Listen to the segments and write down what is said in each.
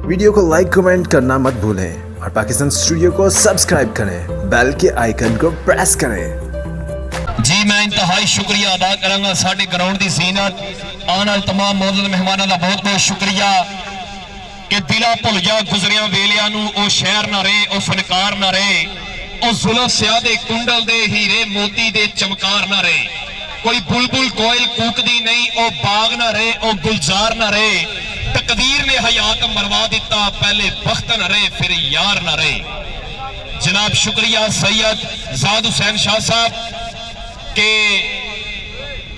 Video को like comment करना मत भूलें और पाकिस्तान स्टूडियो को सब्सक्राइब करें, बेल के आइकन को प्रेस करें। जी मैं इंतहाई शुक्रिया अदा करांगा साडे ग्राउंड की जीनत आने वाले तमाम मौजूद मेहमानों का बहुत बहुत शुक्रिया कि दिला भुल जा गुजरिया वेलिया नूं शहर ना रहे, ओ फनकार ना रहे, ओ जुल्फ स्याह दे कुंडल दे हीरे मोती दे चमकार ना रहे, कोई बुलबुल कोयल कूकदी नहीं, ओ बाग ना रहे, ओ गुलजार ना रहे, तकदीर ने हयात मरवा दिता, पहले बख्त न रहे फिर यार न रहे। जनाब शुक्रिया सैयद जाद हुसैन शाह साहब के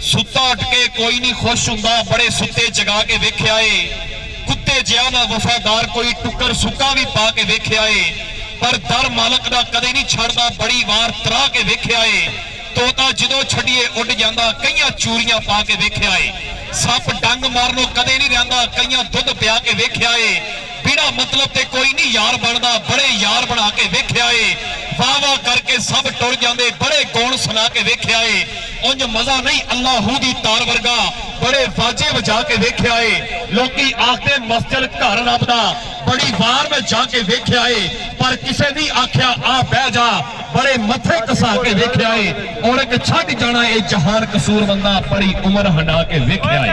सुता उठ के कोई नहीं खुश हुंदा, बड़े सुते जगा के वेख्या है, कुत्ते जिया दा वफादार कोई टुकर सुक्का भी पा के वेख्या है, पर दर मालक दा कदे नहीं छड़दा, बड़ी वार तरा के वेख्या है, तोता जदों छड़िए उड़ जांदा, कईयां चूरियां पा के वेख्या है, सप डंग मारनो कदे नहीं रहिंदा, कईयां दुध पिया के वेख्या है, बिना मतलब ते कोई नहीं यार बनदा, बड़े यार बना के वेख्या है, वाह वाह करके सब टुर जांदे, बड़े गौण सुना के वेख्या है, उंज मजा नहीं अल्लाहू दी तार वर्गा, बड़े बाजे बजा के वेख्या है, लोकी आखदे मस्जिद घर रब दा, बड़ी वार में जाके वेख्या है, पर किसे नहीं आख्या आ बह जा, बड़े मथे कसा के वेख्या है, और एक छड़ जाना ये जहान कसूर बंदा, बड़ी उम्र हंडा के वेख्या है।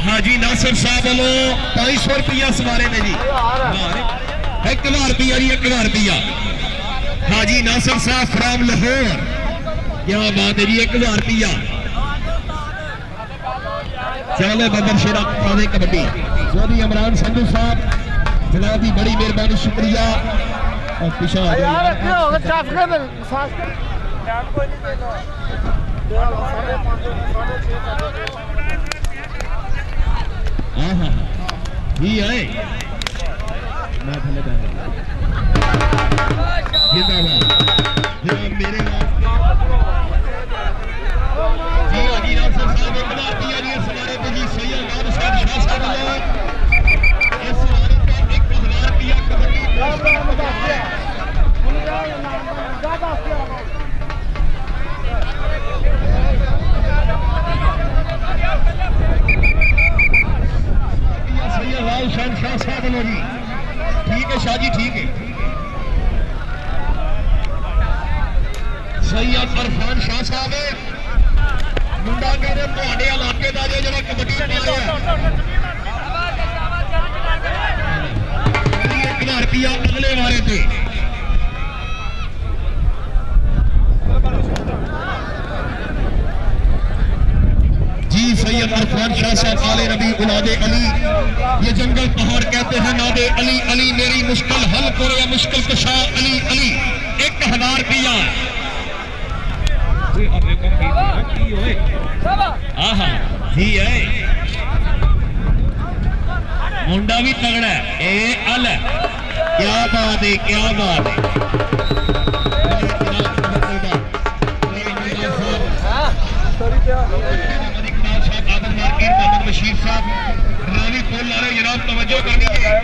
हाजी नासिर साहब वालों 500 रुपया सवारे ने जी, 1000 रुपया जी, 1000 रुपया हाजी नासिर साहब फ्राम लाहौर, क्या बात है जी, 1000 रुपया। चले बदर शेरा फादे कबड्डी सोनी इमरान संधू साहब जनाब की बड़ी मेहरबानी शुक्रिया। और पिछा ही आए मैं थले जिंदाबाद मेरे जी हाजी राम साहब एक बार दिया जी सवारे पे जी सैयद नाम हुसैन शाह साहब वाला इस सवारे पे 1000 रुपया कबड्डी हुसैन शाह साहब लो जी, ठीक है शाह जी, ठीक है। सैयद अरफान शाह साहब मुंडा कहते ਤੁਹਾਡੇ इलाके का जो जरा कबड्डी खेल रहा 1000 रुपया अगले वारे पे जी। सैयद अरफान शाह साहब आले नबी उलादे अली, ये जंगल पहाड़ कहते हैं नादे अली, अली मेरी मुश्किल हल करो या मुश्किल कुशा अली, अली 1000 रुपया। जी है मुंडा भी तगड़ा है, ए अल क्या बात है, क्या बात है। बशीर साहब रानी पोल ला रहे जनाब, तवज्जो करनी है,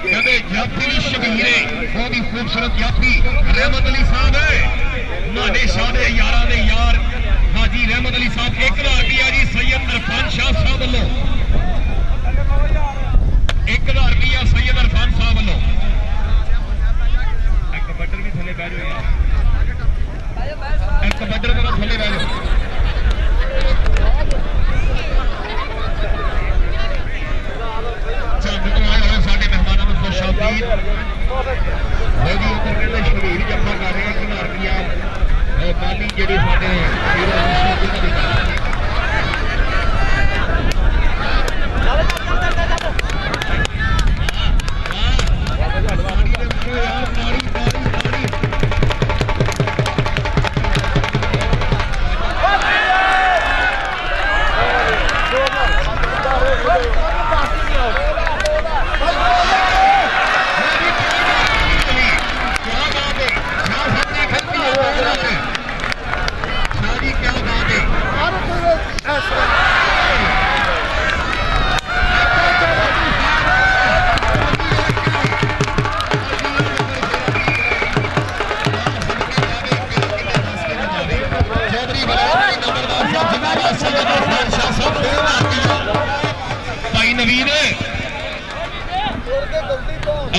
कहते यात्री शबीरे बहुत ही खूबसूरत यात्री रहमत अली साहब है, नाडे शाह दे यारा दे यार हाजी रहमत अली साहब 1000 रुपया जी। सैयद अरफान शाह साहब वालों 1000 रुपया सैयद अरफान साहब वालों। कबड्डर भी थले बह जाओ यार, कबड्डर थले बह जाओ।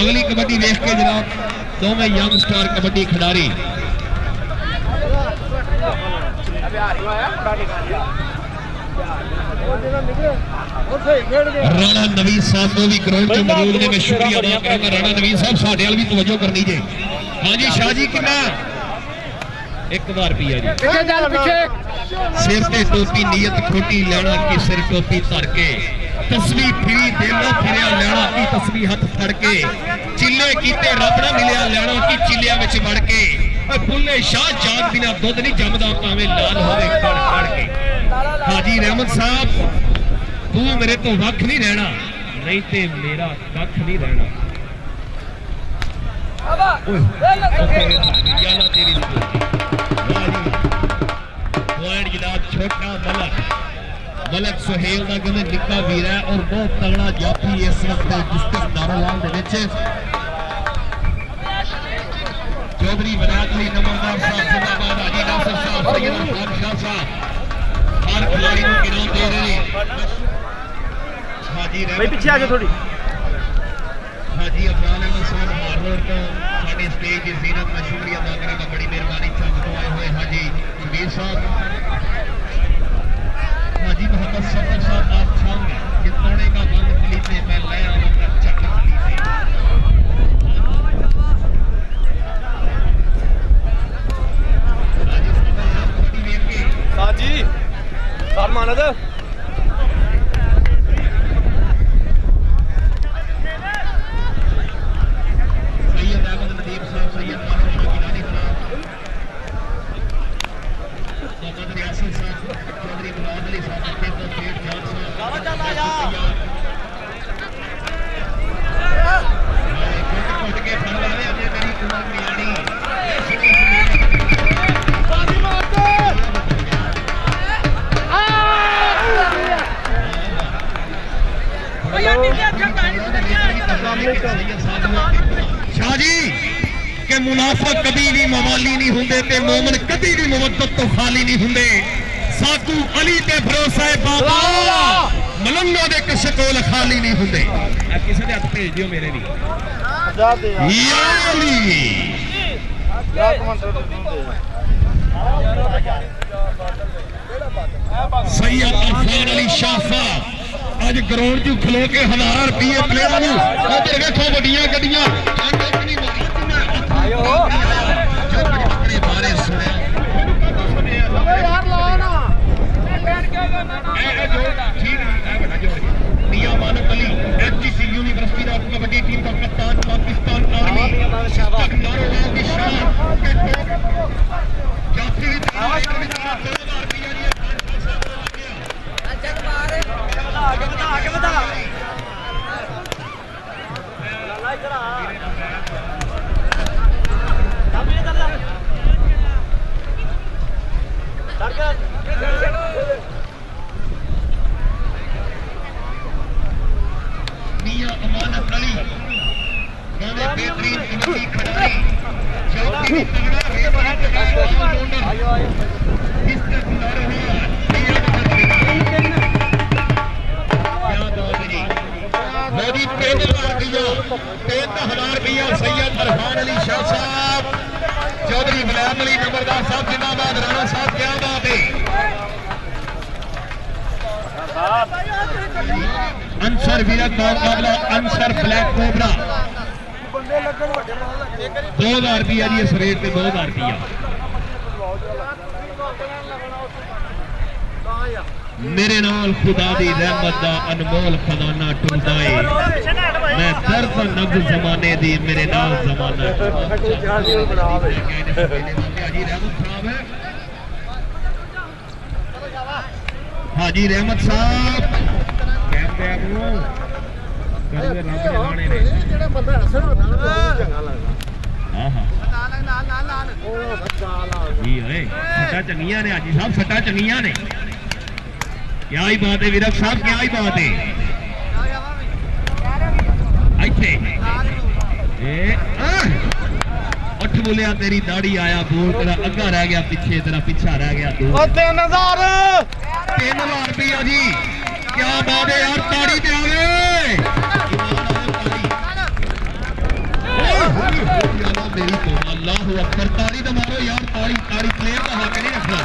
अगली कबड्डी देख के जनाब दोवें यंग स्टार कबड्डी खिडारी राणा नवीद साहब को भी ग्राउंड में मौजूद ने मैं शुक्रिया अदा करूंगा राणा नवीद साहब साडे वाल भी तवज्जो करनी जे हाँ जी शाह जी कितना 1000 रुपया जी सिर ते टोपी नीयत खोटी लेना की सिर टोपी धर के तस्वीर फिरी दिलों फिरिया लेना की तस्वीर हाथ फड़ के चिल्ले कीते रब ना मिलिया लेना की चिल्लिया विच वड़ के बुल्ले शाह जाग बिना दुध नहीं जमदा भावें लाल होवे कड़ कड़ के हाजी रहमत साहब तू मेरे तो वख नहीं रहना नहीं ते मेरा कख नहीं रहना छोटा मलक सुहेल का कहते निक्का वीर है और बहुत तगड़ा जाफी इस वक्त डिस्ट्रिक्ट नारोवाल चौधरी विराट अली नंबरदार साहब जिंदाबाद हाजी नासिर साहब सैयद अफगान शाह साहब हर खिलाड़ी को इनाम दे रहे हाजी भाई पीछे आगे थोड़ी हाजी अफगान अहमद साहब हारोड तो साडे स्टेज की जीनत में शुक्रिया अदा करेंगे बड़ी मेहरबानी चंद तो आए हुए हाजी कबीर साहब हाजी मोहम्मद सफर साहब आप खाओगे जितने का बंद खलीफे मैं ले आऊंगा चक खलीफे हाजी सफर साहब खड़ी देख के हाजी सर मानद सैयद अहमद नदीम साहब सैयद माहौल शाह गिलानी साहब मोहम्मद रियासत साहब चौधरी मुराद अली साहब के तो पेट जान साहब कुट के फल वाले अजे मेरी उमर मियानी शाह जी के मुनाफिक कभी भी मवाली नहीं होंगे ते मोमन कभी भी मुवद्दत तो खाली नहीं होंगे साकू अली ते भरोसा है बाबा मलंगा दे कशे कोल खाली नहीं होंगे किसी ने हाथ भेज दियो मेरे भी सैयद अफगान अली शाह साहब आज ग्राउंड च खलो के 1000 रुपये प्लेयर उधर देखो वड्डियां गड्डियां मियां मानक अली एचजीसी यूनिवर्सिटी का कबड्डी टीम का कप्तान पाकिस्तान आर्मी नारोवाल की शान जाफरी 2000 रुपया आगे बता मियां अमानत अली बेहतरीन कबड्डी खिलाड़ी चौथी तगड़ा मोदी 3000 रुपया सैयद अरफान अली शाह साहब चौधरी गुलाम अली नंबरदार साहब जिंदाबाद राणा साहब क्या बात है अंसर विरत का मुकाबला अंसर ब्लैक कोबरा 2000 रुपया जी इस रेट पे 2000 रुपया मेरे नाल खुदा दी रहमत दा अनमोल खजाना टुरदा है मैं दर्द नब्ज जमाने दी मेरे नाल जमाना हाजी रहमत साहब कहते हैं करवे रब दे गाने ने जेड़ा बंदा असर होता ना चंगा लगदा हां हां जी ओए सट्टा चंगियां ने हाजी साहब सट्टा चंगियां ने क्या ही बात है विरक साहब क्या ही बात है उठ बोलिया तेरी दाढ़ी आया बोल तेरा अग्गा रह गया पीछे तेरा पीछा रह गया 3000 रुपया जी क्या बात है यार ताड़ी पे आवे मेरी तो अल्लाह अकबर ताली तो मारो यार ताली ताली प्लेयर का हक नहीं रखना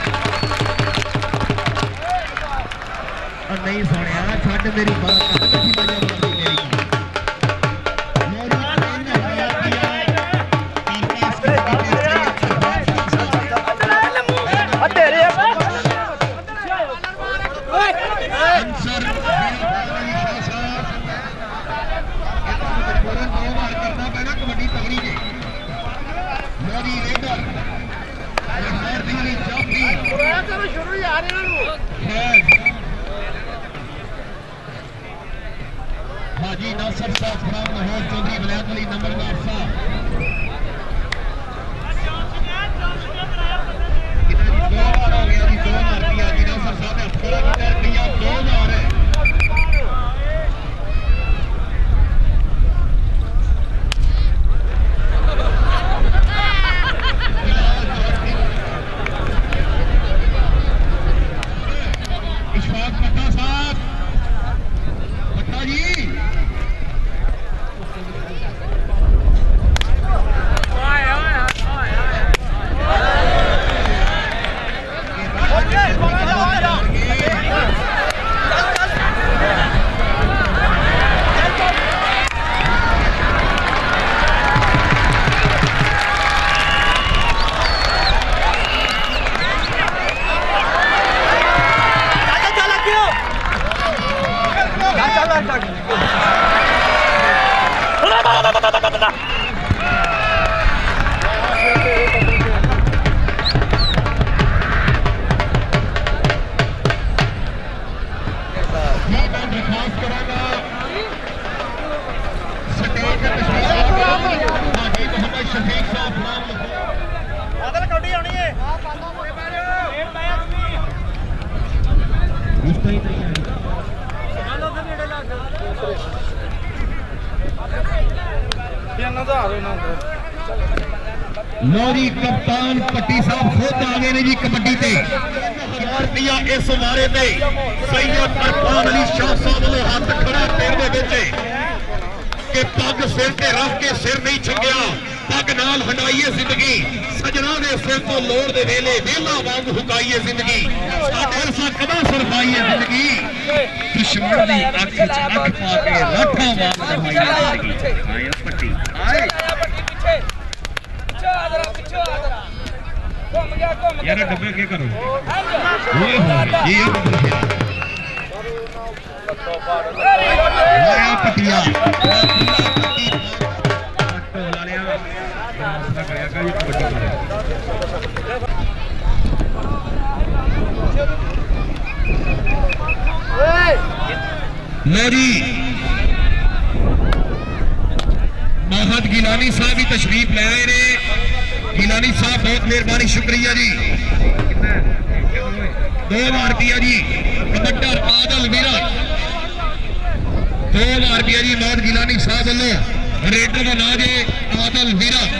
और नहीं सुनिया छड़ मेरी बात मेरी हाजी नासिर साहब खराब लाहौर चौधरी वलायत अली नंबरदार साहब दो बार हो गया जी 2 बार किया जी नासिर साहब ने थोड़ा किया 2 बार है इशफाक पट्टा साहब पट्टा जी लो जी कप्तान पट्टी साहब खुद आ गए ने जी कबड्डी ते रुपया इस मारे ते सैयद अरफान अली शाह साहब वालों हाथ खड़ा पैर दे विच कि पग सिर ते रख के सिर नहीं छंगिया पग नाल हटाइए जिंदगी सजना दे सिर तो लोड़ दे वेले वेला वांग हुकाइए जिंदगी साडे अरसा कदा सरफाइए जिंदगी दुश्मन दी अख च अख पा के लाठा वांग दबाइए जिंदगी आया पट्टी आए यार डब्बे क्या करो ये पटिया लो जी मोहम्मद गिलानी साहब भी तशरीफ ले आए ने गिलानी साहब बहुत मेहरबानी शुक्रिया जी 2 बार दिया जी कबड्डर आदल विराट 2 बार दिया जी मोहम्मद गिलानी साहब वालों रेडर का नाम है आदल विराट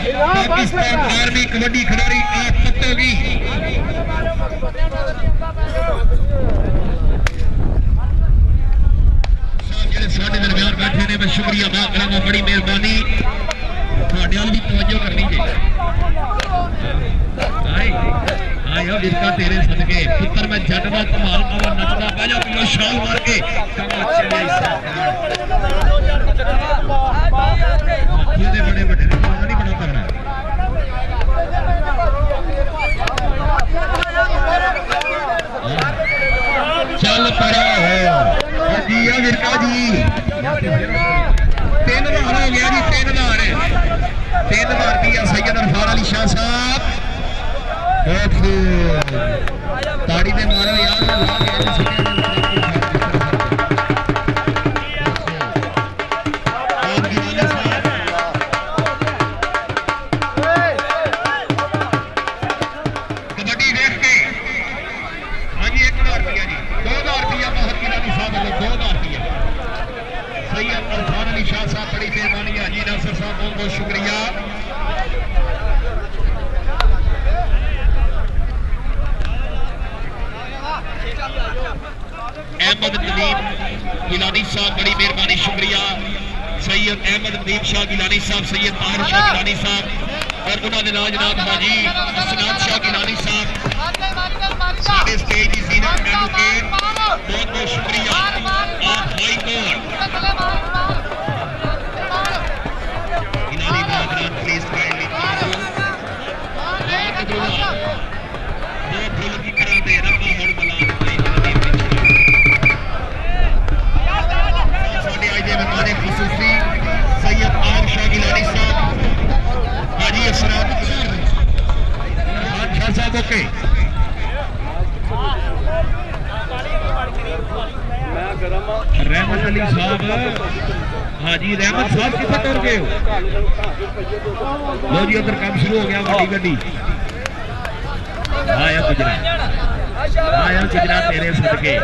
पाकिस्तान आर्मी कबड्डी खिलाड़ी आप पत्तोगी साढ़े दरम्यान बैठे ने मैं शुक्रिया अदा करा बड़ी मेहरबानी थोड़े वाल भी तवज्जो करनी चाहिए आया विरका तेरे सदके पुत्र मैं जट दा धमाल पावा नचदा पै जा पीलो शाल मार के ये बड़े बड़े नहीं बड़ा करना चल पड़ा है जी विरका जी 3 बार हो गया जी 3 बार दिया सैयद अरफान अली शाह साहब ताड़ी दे मारो यार कबड्डी देख के हाँ जी 1 बार दिया जी 2 बार दिया बहुत गिलानी साहब 2 बार दिया सैयद अरफान अली शाह साहब बड़ी मेहरबानी है जी नासिर साहब बहुत बहुत शुक्रिया अहमद नदीम गिलानी साहब बड़ी मेहरबानी शुक्रिया सैयद अहमद नदीम शाह गिलानी साहब, सैयद ताहिर शाह गिलानी साहब और उन्होंने नाल जनाब हाजी असनाद शाह गिलानी साहब साडे स्टेज की जीनत मैनू के बहुत बहुत शुक्रिया आप हाई कोर्ट गिलानी ब्रादरान प्लीज काइंडली फुल की करा दे रब्बा हुण बला साडे आज दे मेहमान खुसूसी सैयद आम शाह गिलानी साहब, हाजी असरात शाह साहब ओके रहमत अली साहब, हाजी रहमत साहब कितने तुर गए हो? लो जी उधर काम शुरू हो गया, बड़ी गड्डी आया गुजरा तेरे सदके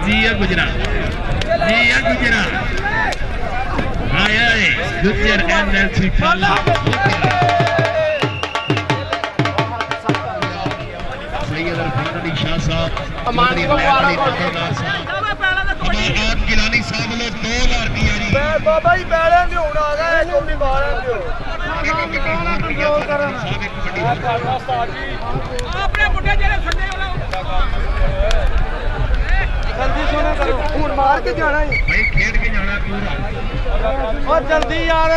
जी है गुजरा आया गुजर एनएलसी सैयद अरफान अली शाह साहब, गिलानी साहब ने 2000 दिया जी बाबा ही बैले भी होना आ गया जो भी मारे दियो अपने मुंडे जेरे फंडे वाला जल्दी सोना करो खून मार के जाना है भाई खेल के जाना पूरा और जल्दी यार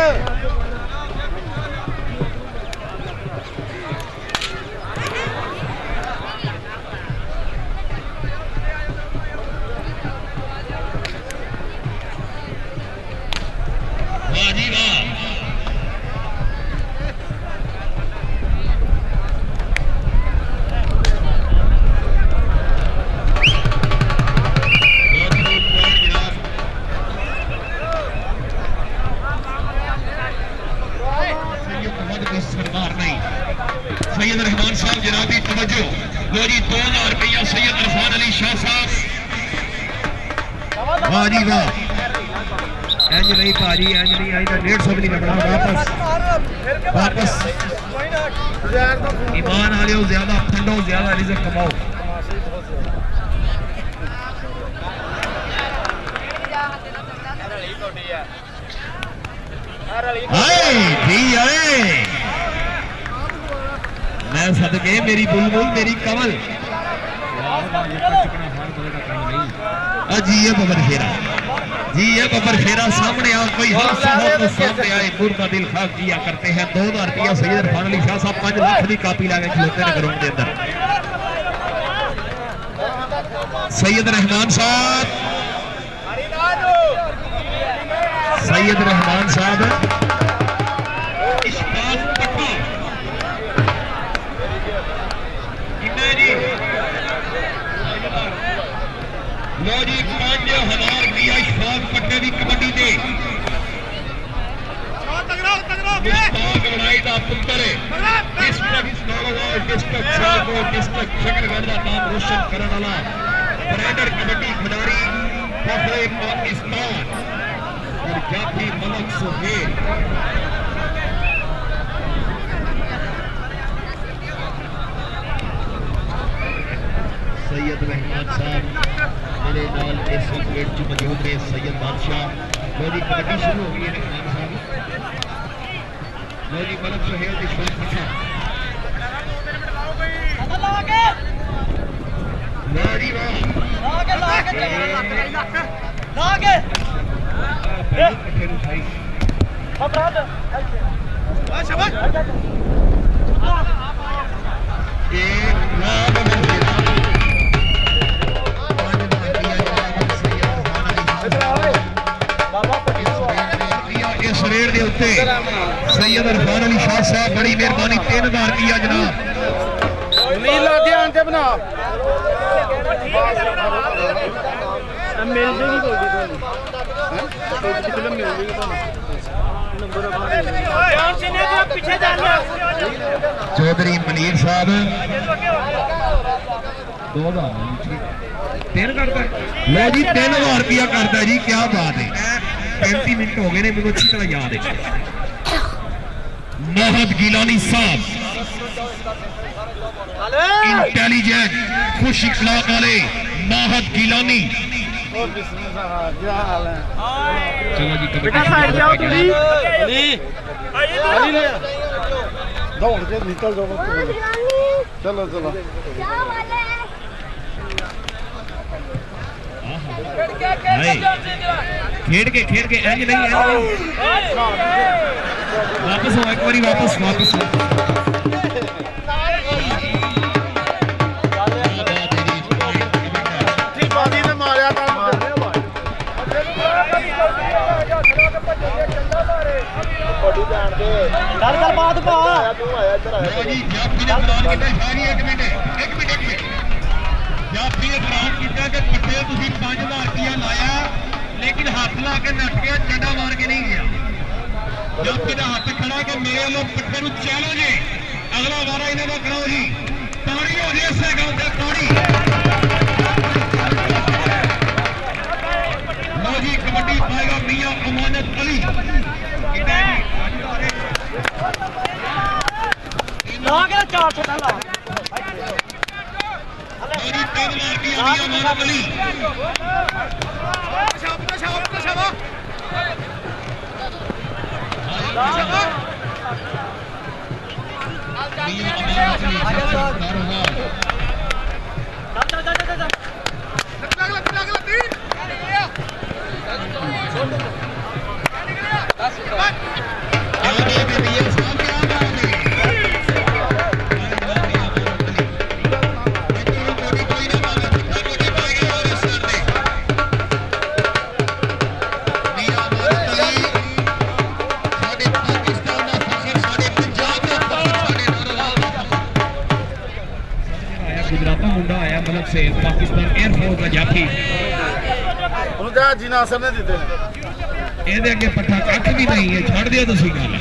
सैयद रहमान साहब जनाबी तवज्जो लो जी 2000 रुपया सैयद अरफान अली शाह साहब, वाह जी वाह इंज नहीं भाजी इंज नहीं आई 150 भी नहीं लगना वापस ईमान वाले ज्यादा फंडो ज्यादा रिज़्क़ कमाओ मैं सदके मेरी बुलबुल मेरी कमल जी ये बबर फेरा सामने आ कोई हादसा हो तो सामने आए पूरा दिल खाक जिया करते हैं 2000 रुपया सैयद अरफान अली शाह साहब 5 लाख की कापी लाके खिलोते हैं ग्राउंड के अंदर सैयद रहमान साहब लो जी 5000 रुपया इशफाक पट्टे की कबड्डी दे बनाई का पुत्र डिस्ट्रिक्ट शकरगढ़ का नाम रोशन करने वाला ब्रांडर कबड्डी खिलाड़ी फखरे पाकिस्तान और जाफी मलक सुहेल सैयद रहमान साहब मेरे नाल इस गेट च मौजूद ने सैयद बादशाह लो जी कबड्डी शुरू हो गई है रहमान साहब लो जी मलक सुहेल की शॉट पट्टा वाह जी वाह लागे पट्टे नु सही शाबाश एक लाभ शरीर के उत्ते सैयद अरफान अली शाह साहब बड़ी मेहरबानी 3000 रुपया जनाब नीला ध्यान से बना मिल जाएगी कोई मिल जाएगी चौधरी मनीर साहब 2000 3 करता लो जी 3000 रुपया करता जी क्या बात है 35 मिनट हो गए ने मेरे अच्छी तरह याद है मोहम्मद गिलानी साहब इंटेलिजेंट खुश इखलाक वाले मोहम्मद गिलानी ਕੀ ਹਾਲ ਹੈ ਚਲੋ ਜੀ ਬੇਟਾ ਸਾਈਡ ਜਾਓ ਤੁਸੀਂ ਅਲੀ ਅਲੀ ਨੇ ਦੌੜ ਕੇ ਨਿਕਲ ਜਾਓ ਚਲੋ ਚਲੋ खेड के इंज नहीं वापस हो एक बारी वापस ਬਾਦੀ ਨੇ ਮਾਰਿਆ ਤਾਂ ਚੱਲ ਬਾਤ ਪਾ ਤੂੰ ਆਇਆ ਇੱਧਰ ਆਇਆ ਜੀ ਜਾਫੀ ਨੇ ਐਲਾਨ ਕੀਤਾ ਸ਼ਾਹੀ ਇੱਕ ਮਿੰਟ ਜਾਫੀ ਨੇ ਐਲਾਨ ਕੀਤਾ ਕਿ ਪੱਠੇ ਤੁਸੀਂ 5000 ਰੁਪਇਆ ਲਾਇਆ ਲੇਕਿਨ ਹੱਥ ਲਾ ਕੇ ਨੱਠ ਗਿਆ ਡੰਡਾ ਮਾਰ ਕੇ ਨਹੀਂ ਗਿਆ ਜਾਫੀ ਦਾ ਹੱਥ ਖੜਾ ਕਿ ਮੇਰੇ ਵੱਲੋਂ ਪੱਠੇ ਨੂੰ ਚੈਲੰਜ ਹੈ ਅਗਲਾ ਵਾਰਾ ਇਹਨਾਂ ਦਾ ਕਰਾਓ ਜੀ ਤਾੜੀ ਹੋ ਜੇ ਇਸੇ ਗੱਲ ਤੇ ਤਾੜੀ ਲਓ ਜੀ ਕਬੱਡੀ ਪਾਏਗਾ ਮੀਆਂ ਅਮਾਨਤ ਅਲੀ ਕਿੰਨਾ ਲਾ ਕੇ 400 ਲਾ ਮੇਰੀ 3 ਮਾਰ ਦੀ ਆਈ ਅਮਾਨਤ ਅਲੀ गुजराता मुंडा आया मतलब से पाकिस्तान एयरफोर्स का जाफी ਉਹਨੂੰ ਤਾਂ ਜੀ ਨਾਸਰ ਨੇ ਦਿੱਤੇ ਇਹਦੇ ਅੱਗੇ ਪੱਠਾ ਕੱਖ ਵੀ ਨਹੀਂ ਹੈ ਛੱਡ ਦਿਓ ਤੁਸੀਂ ਗੱਲ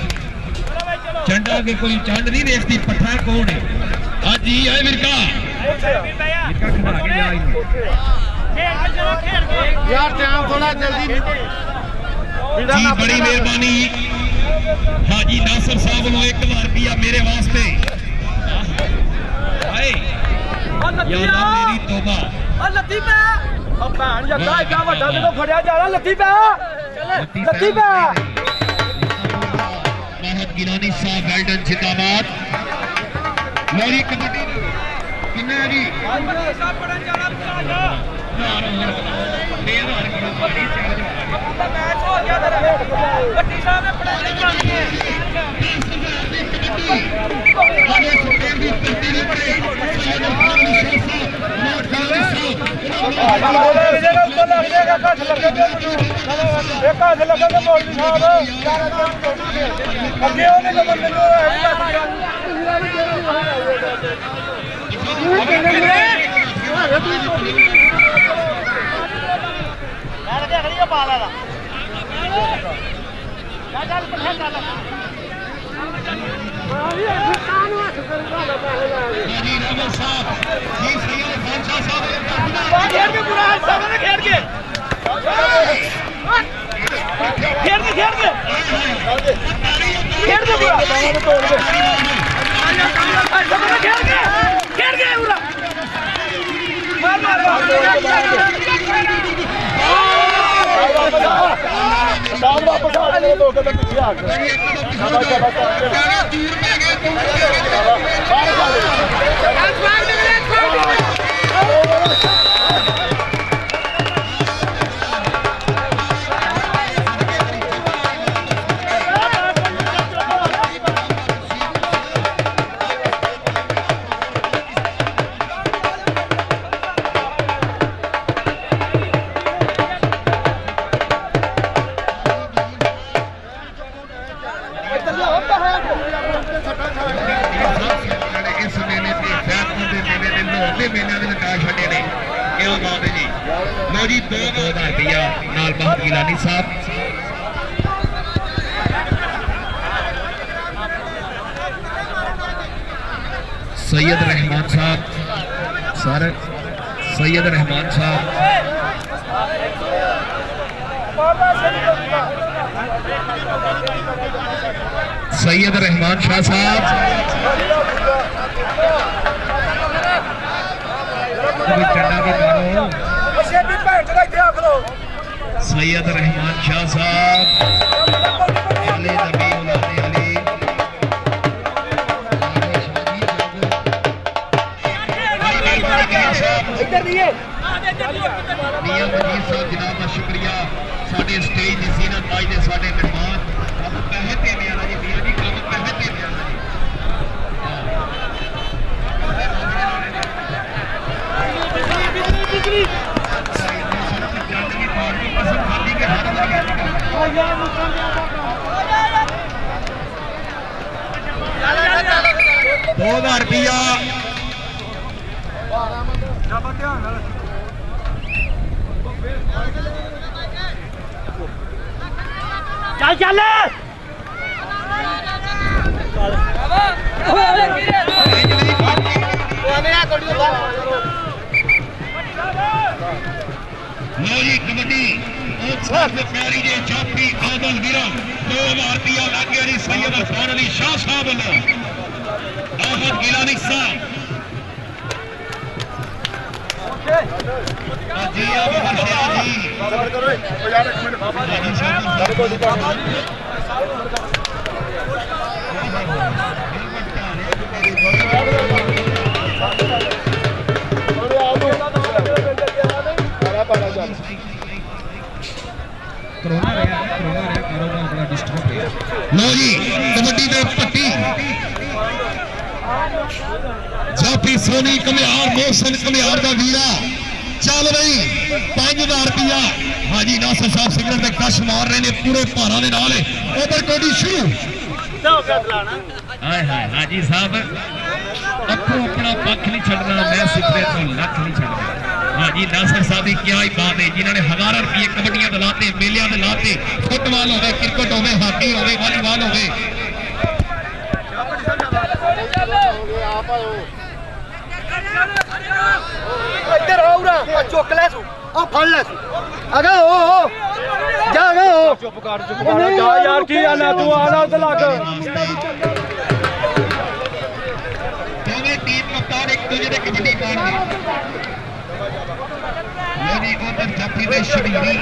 ਚੰਡਾ ਅੱਗੇ ਕੋਈ ਚੰਡ ਨਹੀਂ ਦੇਖਦੀ ਪੱਠਾ ਕੌਣ ਹੈ ਅੱਜ ਹੀ ਆਏ ਵਿਰਕਾ ਖੜਾ ਕੇ ਜਾ ਇਹਨੂੰ ਯਾਰ ਟਾਈਮ ਥੋੜਾ ਜਲਦੀ ਜੀ ਬੜੀ ਮਿਹਰਬਾਨੀ ਹਾਜੀ ਨਾਸਰ ਸਾਹਿਬ ਨੂੰ 1000 ਰੁਪਇਆ ਮੇਰੇ ਵਾਸਤੇ ਹਾਏ ਯਾਦਾ ਮੇਰੀ ਤੋਬਾ ਆ ਲੱਤੀ ਪੈ ਆ ਭੈਣ ਜੱਗਾ ਇੱਡਾ ਵੱਡਾ ਜਦੋਂ ਫੜਿਆ ਜਾਣਾ ਲੱਤੀ ਪੈ ਲੱਤੀ ਪੈ महत गिलानी साहब वेल्डन जिंदाबाद लोरी कबड्डी किन्ना है जी साहब पड़न जाना मैच हो गया तेरा भट्टी साहब ने पढ़ाई जानी है आगे सुप्रीम की कुर्सी ने पड़े वापस आ गए दो कदम पीछे आ गए सैयद रहमान साहब सर सैयद रहमान साहब सैयद रहमान शाह साहब चंडा भी मारो सैयद रहमान शाह साहब अली नबी उलाने अली मियां वजीर साहब जनाब का शुक्रिया साडे स्टेज की जीनत आज दे साडे मेहमान हम पैसे देने वाला जी मियां जी कम पैसे देने वाला ₹2000 चल चल लो जी कबड्डी प्यारी जे जाफरी आदल वीरा ₹2000 लग गया जी सैयद अफान अली शाह साहब वालों आहद गिलानी साहब जी लो जी कबड्डी दे पट्टी जाफी सोनी कमियार मोहसन कमियार का वीरा चल रही ₹5000 हाजी नासर साहब सिगनल में कश मार रहे ने पूरे भारा के नाल ओवरकोडी शुरू हाय हाय हाजी साहब अपो अपना पक्ष नहीं छड़ना मैं सिखरे तो लख नहीं छड़ना हाजी नासर साहब की क्या ही बात है जिन्होंने ₹1000 कबड्डियां दिलाते मेलियां दिलाते फुटबॉल हो क्रिकेट हो हाकी हो वॉलीबॉल हो इधर आओ चुक ले आ फड़ ले अगे हो जा गे हो चुप कर जा यार की आना तू आना उधर लग दोवें टीम कप्तान एक दूसरे ने कबड्डी पानी यानी उधर जाफी दे शबीरी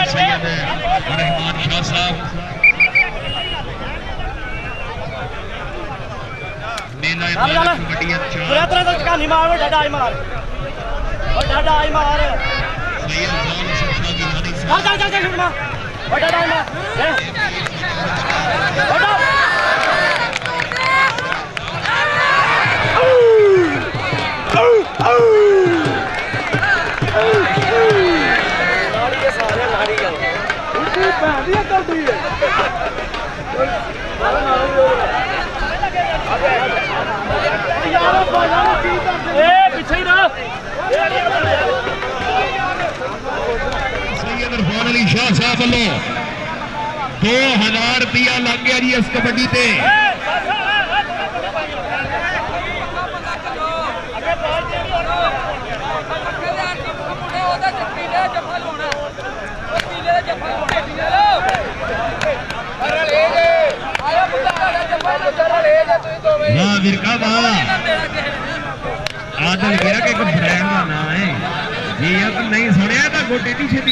सैयद रहमान शाह साहब मेला कबड्डियां कहानी मार डाडा आई मार डाडा आई मार सैयद जान शाह गिलानी चल चल चल मार डाडा आई मार पीछे सैयद अरफान अली शाह साहब वालों ₹2000 लग गया जी इस कबड्डी से विरका आदल वीरा के ब्रांड का नाम है जी नहीं सुनिया तो गोटे की छेती